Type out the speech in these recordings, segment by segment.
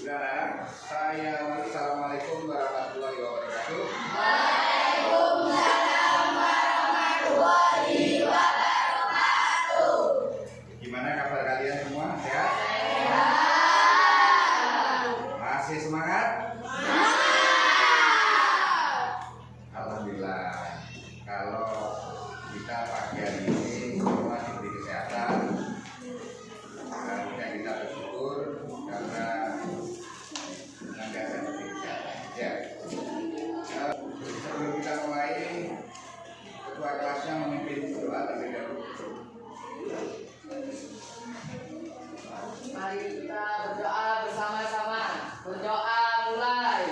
Saudara, Assalamualaikum warahmatullahi wabarakatuh. Waalaikumsalam warahmatullahi wabarakatuh. Gimana kabar kalian semua? Sehat? Masih semangat? Alhamdulillah. Kalau kita pagi hari ini semua diberi kesehatan, harusnya kita bersyukur karena nanti akan diberi kesehatan. Ya. Sebelum kita mulai, ketua kelasnya memimpin doa terlebih dahulu. Mari kita berdoa bersama-sama. Berdoa mulai.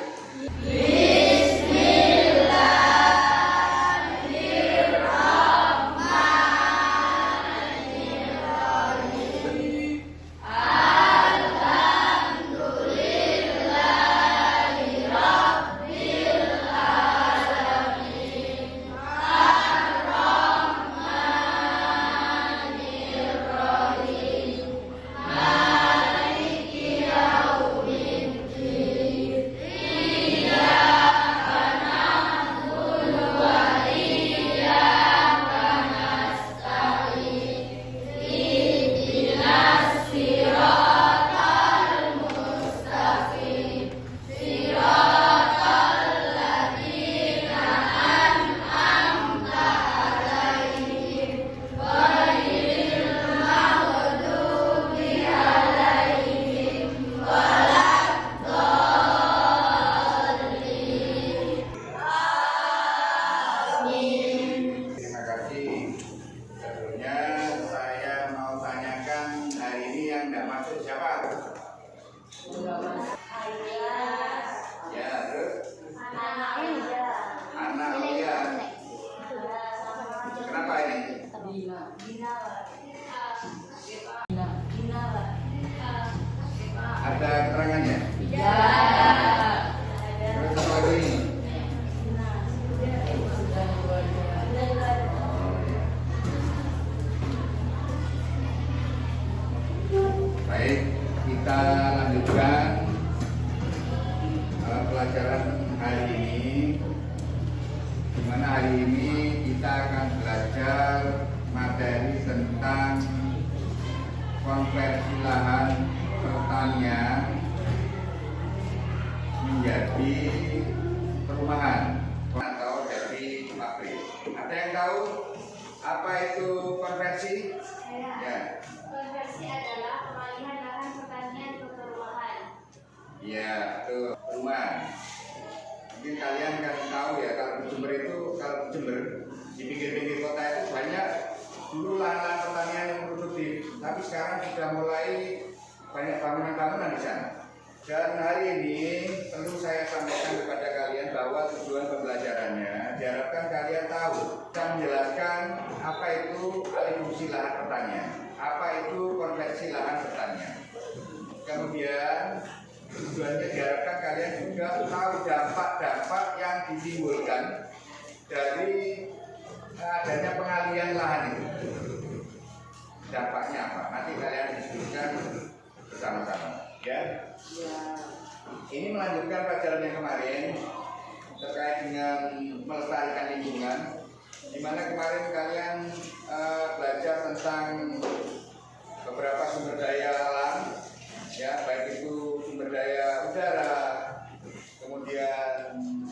Terima kasih. Sebelumnya saya mau tanyakan hari ini yang tidak masuk siapa? Ya, terus? Anak Uya. Kenapa ini? Ada keterangannya? Terus apa lagi ini? Baik, kita lanjutkan pelajaran hari ini. Di mana hari ini kita akan belajar materi tentang konversi lahan pertanian menjadi perumahan atau jadi pabrik. Ada yang tahu apa itu konversi? Ya. Konversi adalah pengalihan lahan pertanian ke perumahan. Iya, itu perumahan. Mungkin kalian kan tahu ya, kalau di Jember di pinggir-pinggir kota itu banyak dulu lahan-lahan pertanian yang produktif, tapi sekarang sudah mulai banyak bangunan-bangunan di sana. Dan hari ini perlu saya sampaikan kepada kalian bahwa tujuan pembelajarannya diharapkan kalian tahu dan menjelaskan apa itu alih fungsi lahan pertanian, apa itu konversi lahan pertanian. Kemudian tujuannya diharapkan kalian juga tahu dampak-dampak yang ditimbulkan dari adanya pengalihan lahan itu. Dampaknya apa? Nanti kalian diskusikan bersama-sama. Ya. Ini melanjutkan pelajaran yang kemarin terkait dengan melestarikan lingkungan, di mana kemarin kalian belajar tentang beberapa sumber daya alam, ya, baik itu sumber daya udara, kemudian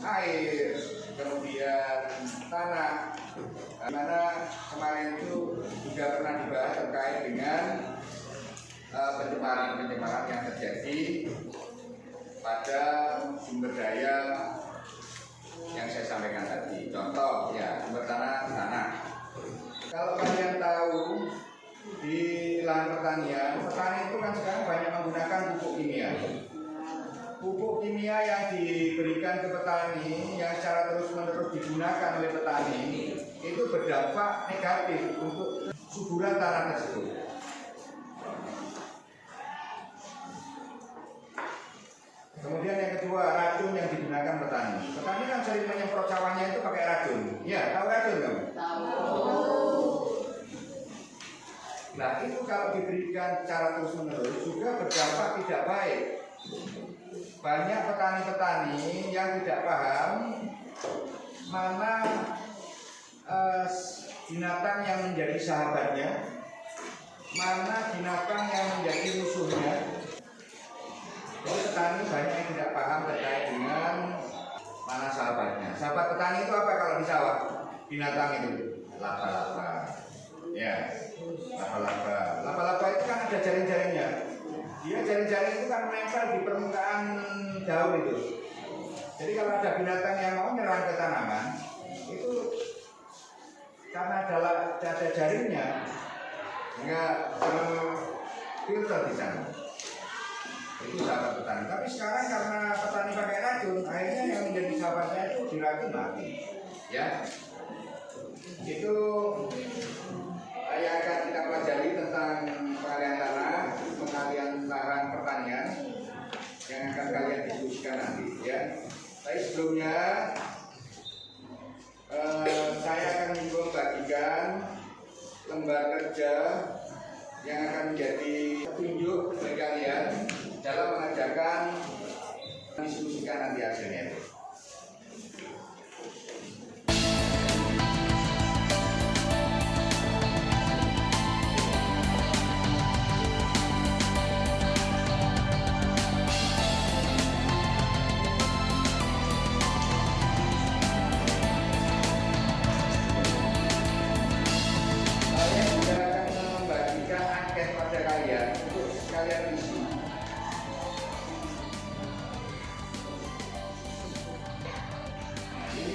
air, kemudian tanah. Di mana kemarin itu juga pernah dibahas terkait dengan pencemaran yang terjadi pada sumber daya yang saya sampaikan tadi. Contoh ya, sumber tanah. Kalau kalian tahu di lahan pertanian, petani itu kan sekarang banyak menggunakan pupuk kimia. Pupuk kimia yang diberikan ke petani, yang secara terus-menerus digunakan oleh petani, itu berdampak negatif untuk suburan tanah tersebut. Kemudian yang kedua, racun yang digunakan petani. Petani kan sering menyemprot sawahnya itu pakai racun. Ya, tahu racun kamu? Tahu. Nah, itu kalau diberi diberikan secara terus-menerus juga berdampak tidak baik. Banyak petani-petani yang tidak paham mana binatang yang menjadi sahabatnya, mana binatang yang menjadi musuhnya. Jadi petani banyak yang tidak paham terkait dengan mana sahabatnya. Sahabat petani itu apa kalau di sawah? Binatang itu laba-laba. Ya, laba-laba. Laba-laba itu kan ada jaring-jaringnya. Dia jaring-jaring itu kan menempel di permukaan daun itu. Jadi kalau ada binatang yang mau menyerang ke tanaman, itu karena ada jaringnya, nggak filter di sana. Itu sahabat petani. Tapi sekarang karena petani pakai racun, akhirnya yang menjadi sahabatnya itu diracun mati. Ya, itu yang akan kita pelajari tentang pengalian tanah, pengalian lahan pertanian yang akan kalian diskusikan nanti. Ya, tapi sebelumnya saya akan membagikan lembar kerja yang akan menjadi petunjuk bagi kalian dalam mengajarkan diskusikan nanti hasilnya.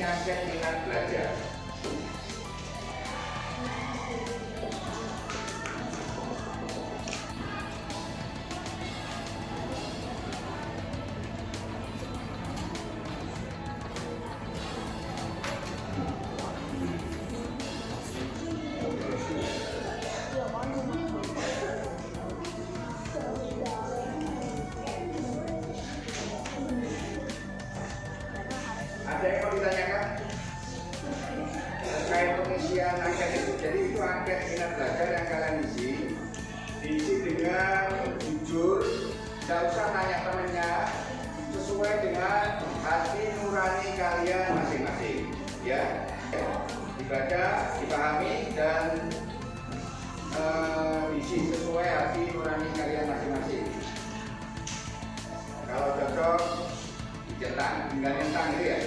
Angket minat belajar. Ada yang mau ditanyakan? Terkait pengisian angket itu, jadi itu angket minat belajar yang kalian diisi dengan jujur, tidak usah tanya temennya, sesuai dengan hati nurani kalian masing-masing. Ya, dibaca, dipahami dan diisi sesuai hati nurani kalian masing-masing. Kalau cocok dicetak, tinggal nyentang gitu ya.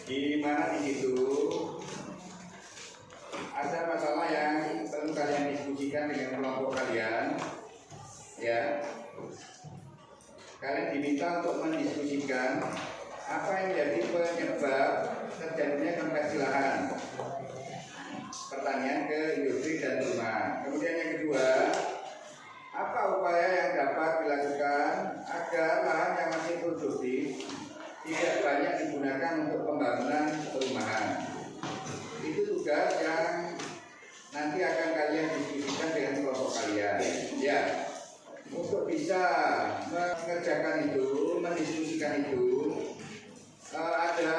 di mana di situ ada masalah yang perlu kalian diskusikan dengan kelompok kalian, ya. Kalian diminta untuk mendiskusikan apa yang menjadi penyebab terjadinya konversi lahan pertanian ke industri dan rumah. Kemudian yang kedua, apa upaya yang dapat dilakukan agar lahan yang masih produktif tidak banyak digunakan untuk pembangunan perumahan. Itu tugas yang nanti akan kalian diskusikan dengan kelompok kalian. Ya, untuk bisa mengerjakan itu, mendiskusikan itu, ada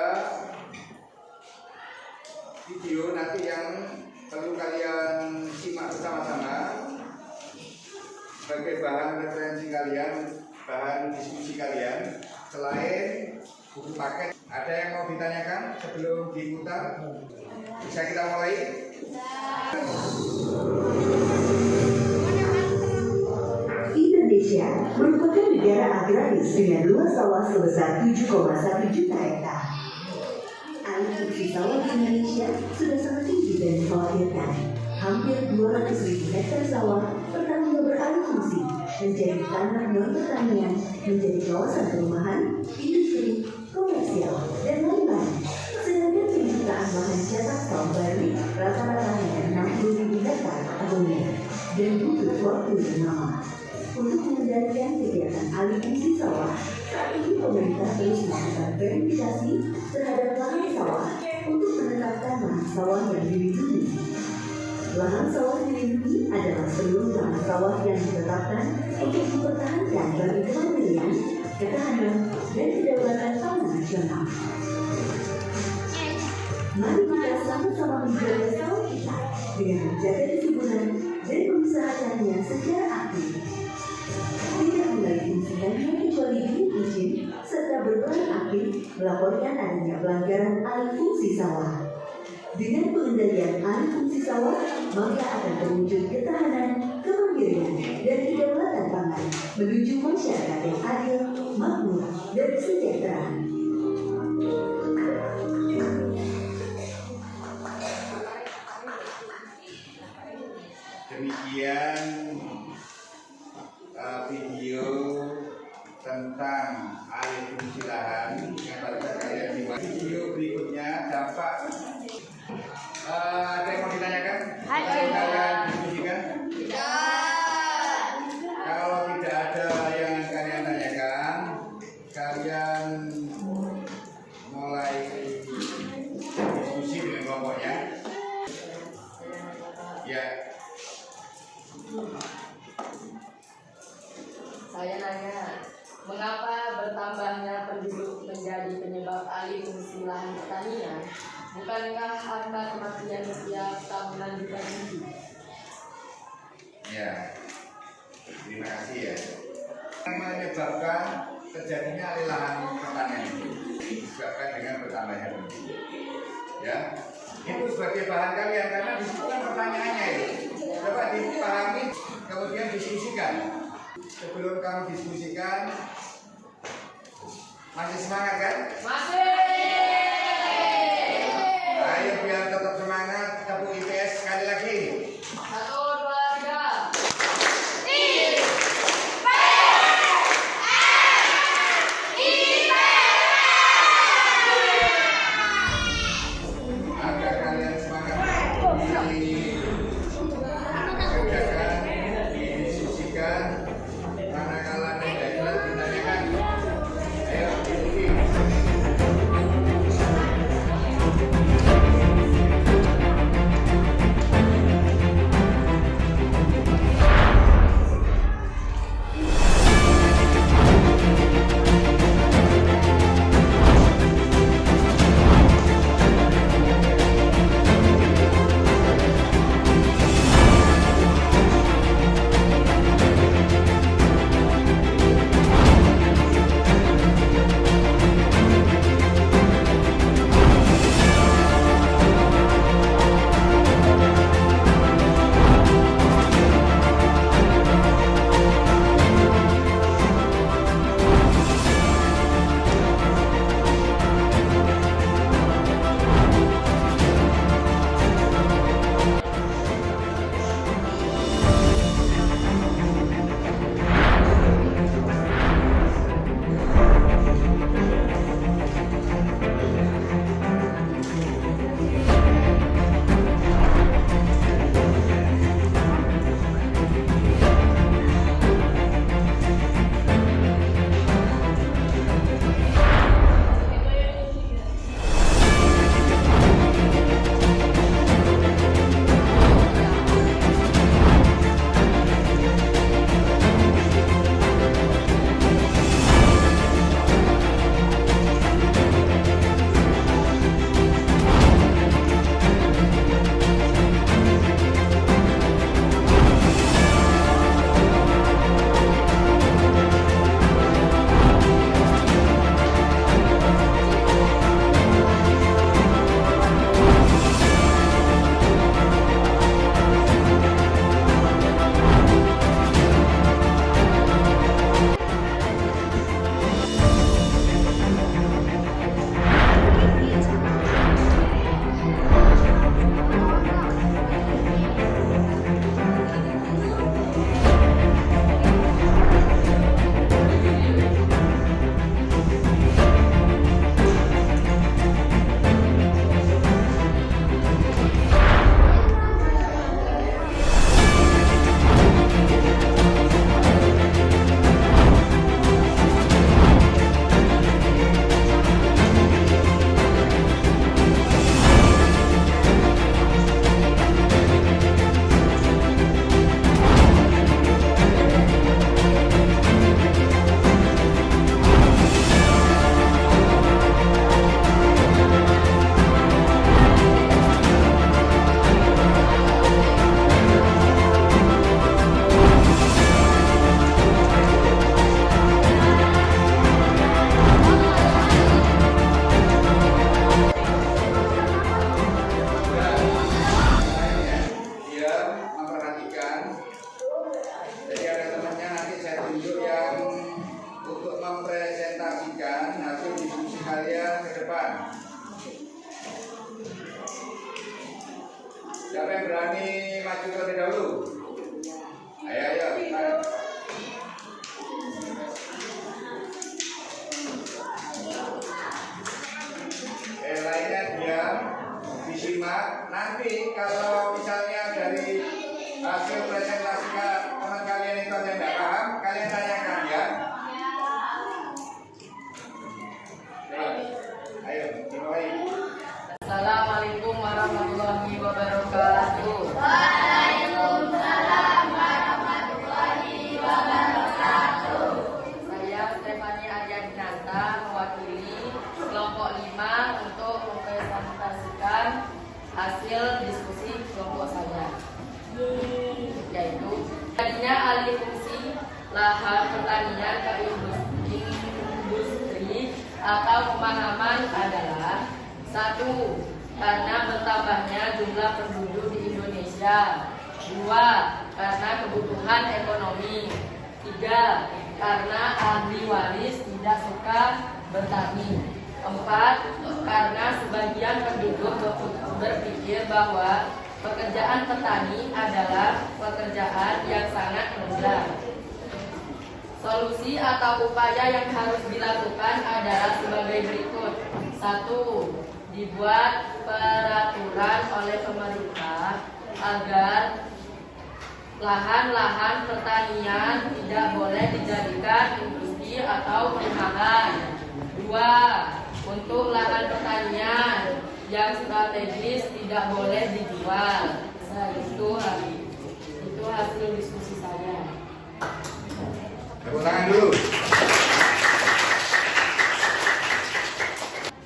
video nanti yang perlu kalian simak bersama-sama sebagai bahan referensi kalian, bahan diskusi kalian. Selain buku paket, ada yang mau ditanyakan sebelum diputar? Bisa kita mulai? Indonesia merupakan negara agraris dengan luas sawah sebesar 7,1 juta hektar. Alih fungsi sawah di Indonesia sudah sangat tinggi dan dikhawatirkan. Hampir 200.000 hektar sawah per tahunnya beralih fungsi menjadi tanah non pertanian, menjadi kawasan perumahan, industri, komersial, dan lain-lain. Sedangkan penciptaan lahan cetak sawah baru rata-rata hanya 60.000 hektar per tahunnya dan butuh waktu yang lama. Untuk mengendalikan kegiatan alih fungsi sawah, saat ini pemerintah terus melakukan verifikasi terhadap lahan sawah untuk menetapkan lahan sawah yang dilindungi. Lahan sawah dilindungi adalah seluruh lahan sawah yang ditetapkan untuk mempertahankan bagi kemandirian, ketahanan, dan kedaulatan pangan nasional. Mari kita sama-sama menjaga sawah kita dengan menjaga kesuburan dan mengusahakannya secara aktif. Tidak mulai fungsikannya kecuali izin serta berperan aktif melaporkan adanya pelanggaran alih fungsi sawah. Dengan pengendalian alih fungsi sawah, maka akan terwujud ketahanan, kemandirian, dan kedaulatan pangan menuju masyarakat yang adil, makmur, dan sejahtera. Demikian video tentang alih fungsi lahan yang pada kalian simak. Video berikutnya dampak. Ada yang mau ditanyakan? Ada yang kalian diskusikan? Kalau tidak ada yang kalian tanyakan, kalian mulai diskusi dengan kelompoknya. Ya. Saya nanya, mengapa bertambahnya penduduk menjadi penyebab alih fungsi lahan pertanian? Bukankah angka kematian setiap tahunan juga tinggi? Ya, terima kasih ya. Yang menyebabkan terjadinya alih lahan pertanian itu disebabkan dengan bertambahnya penduduk. Ya, itu sebagai bahan kalian karena di situ kan pertanyaannya itu. Coba dipahami, kemudian diskusikan. Sebelum kamu diskusikan, masih semangat kan? Masih. Ayo biar tetap semangat, tepuk IPS sekali lagi. 1, 2, 3. Agar kalian semangat dikerjakan, didiskusikan, manakala tidak jelas ditanyakan. Ayo diskusi. lahan pertanian ke industri atau pemahaman adalah: 1. Karena bertambahnya jumlah penduduk di Indonesia. 2. Karena kebutuhan ekonomi. 3. Karena ahli waris tidak suka bertani. 4. Karena sebagian penduduk berpikir bahwa pekerjaan petani adalah pekerjaan yang sangat mudah. Solusi atau upaya yang harus dilakukan adalah sebagai berikut. 1. Dibuat peraturan oleh pemerintah agar lahan-lahan pertanian tidak boleh dijadikan industri atau perumahan. 2. Untuk lahan pertanian yang strategis tidak boleh dijual. Nah, itu hasil diskusi saya. Tepuk tangan dulu.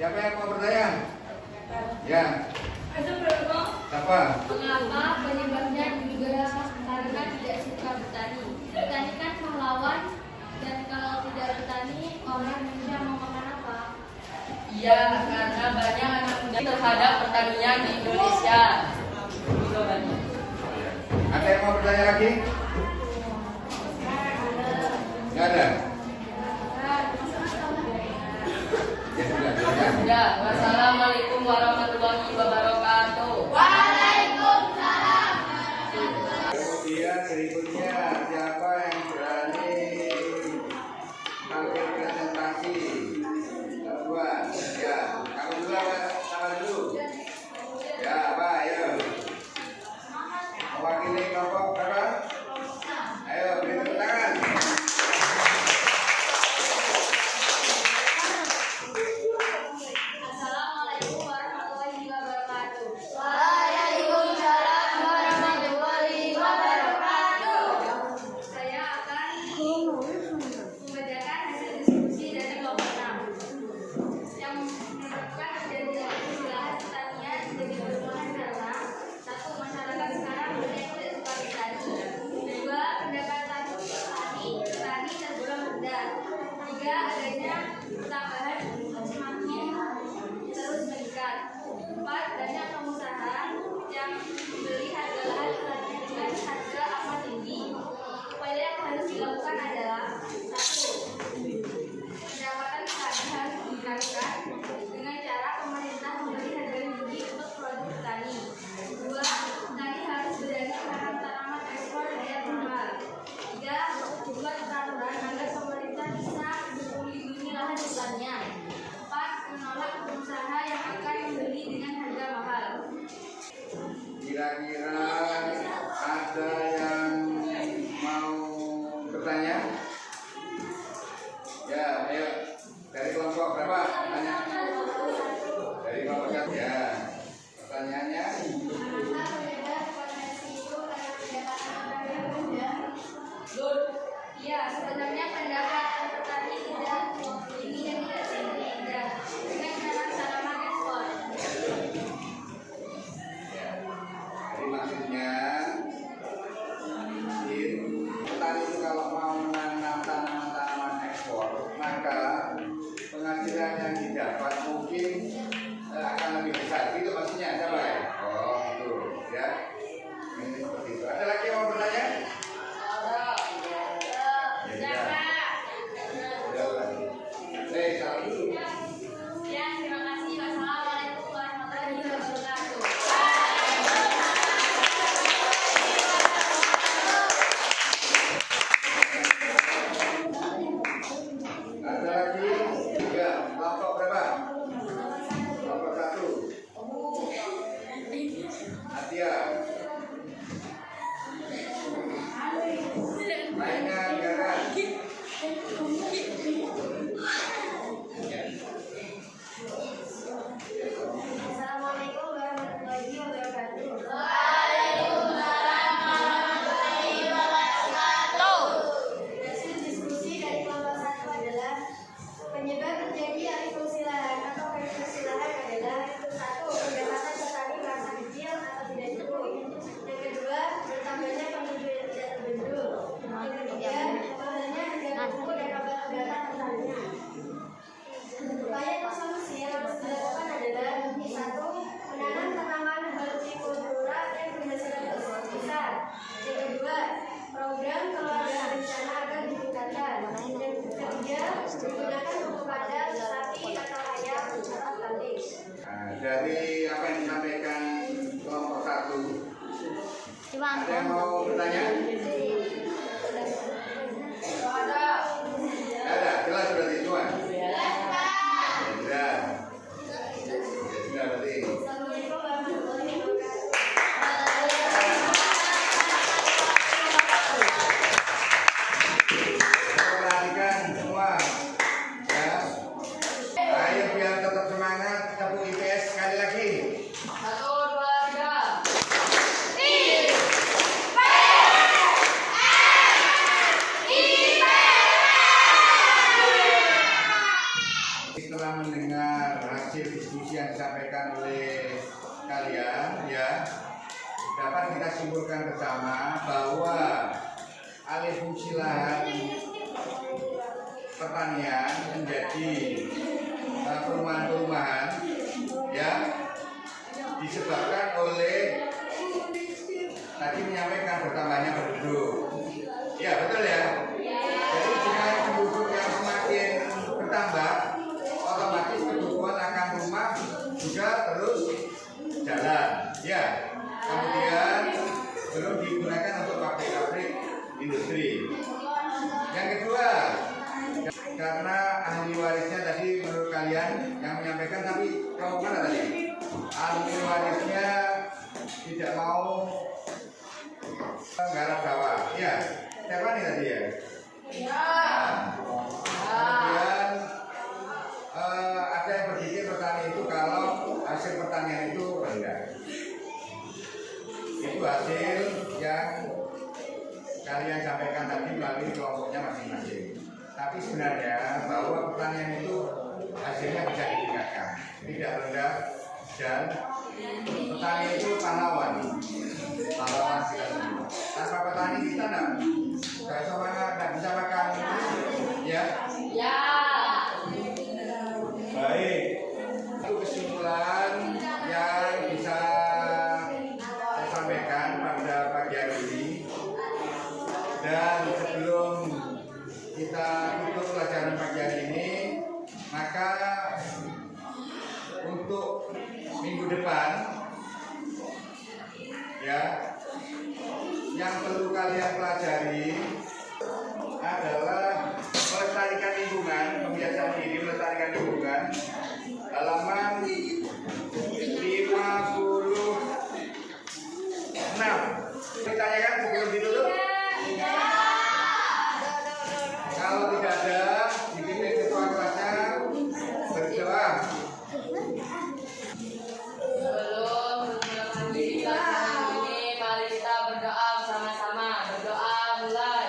Siapa yang mau bertanya? Ya. Siapa? Mengapa penyebabnya diduga karena tidak suka bertani? Bertani kan pahlawan, dan kalau tidak bertani, orang Indonesia mau makan apa? Iya, karena banyak anak muda terhadap pertanian di Indonesia. Jawabannya. Ada yang mau bertanya lagi? Nggak ada? Ya sudah, silakan. Ya, wassalamualaikum warahmatullahi wabarakatuh. Kemudian berikutnya siapa yang berani tampil presentasi? Dua, ya, kamu dulu apa? Sama dulu. Ya, apa? Ayo. Mewakili kelompok berapa? Ada yang mau bertanya? Ada, jelas berarti semua. Sudah. Sudah berarti. Perhatikan semua. Ya. Ayo biar tetap semangat, tepuk IPS sekali lagi. 1, 2, 3. Setelah mendengar hasil diskusi yang disampaikan oleh kalian, ya, dapat kita simpulkan bersama bahwa alih fungsi lahan pertanian menjadi perumahan-perumahan, ya, disebabkan oleh tadi menyampaikan bertambahnya penduduk. Ya, betul ya. Jadi jika penduduk yang semakin bertambah, otomatis kebutuhan akan rumah juga terus jalan. Ya, kemudian belum digunakan untuk pabrik-pabrik industri. Yang kedua, karena ahli warisnya tadi menurut kalian yang menyampaikan, tapi kamu mana tadi? Ahli warisnya tidak mau menggarap sawah. Ya, siapa nih tadi ya? Kemudian ada yang berpikir petani itu kalau hasil pertanian itu rendah. Itu hasil yang kalian sampaikan tadi melalui kelompoknya masing-masing. Tapi sebenarnya bahwa pertanian itu hasilnya bisa ditingkatkan, tidak rendah, dan petani itu pahlawan kita semua. Tanpa petani kita nggak bisa makan, ya. Ya. Baik, itu kesimpulan yang bisa saya sampaikan pada pagi hari ini. Dan sebelum kita tutup pelajaran pagi hari ini, maka untuk minggu depan, ya, yang perlu kalian pelajari adalah melestarikan lingkungan, membiasakan diri melestarikan lingkungan. Halaman 56. Ditanyakan sebelum ditutup? Kalau tidak ada, dipimpin ketua kelasnya berdoa. Sebelum mengakhiri pelajaran ini, mari kita berdoa bersama-sama. Berdoa mulai.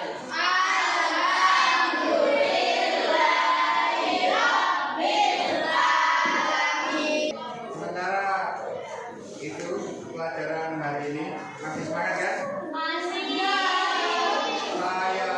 Sementara itu pelajaran hari ini masih semangat kan? Masih. Saya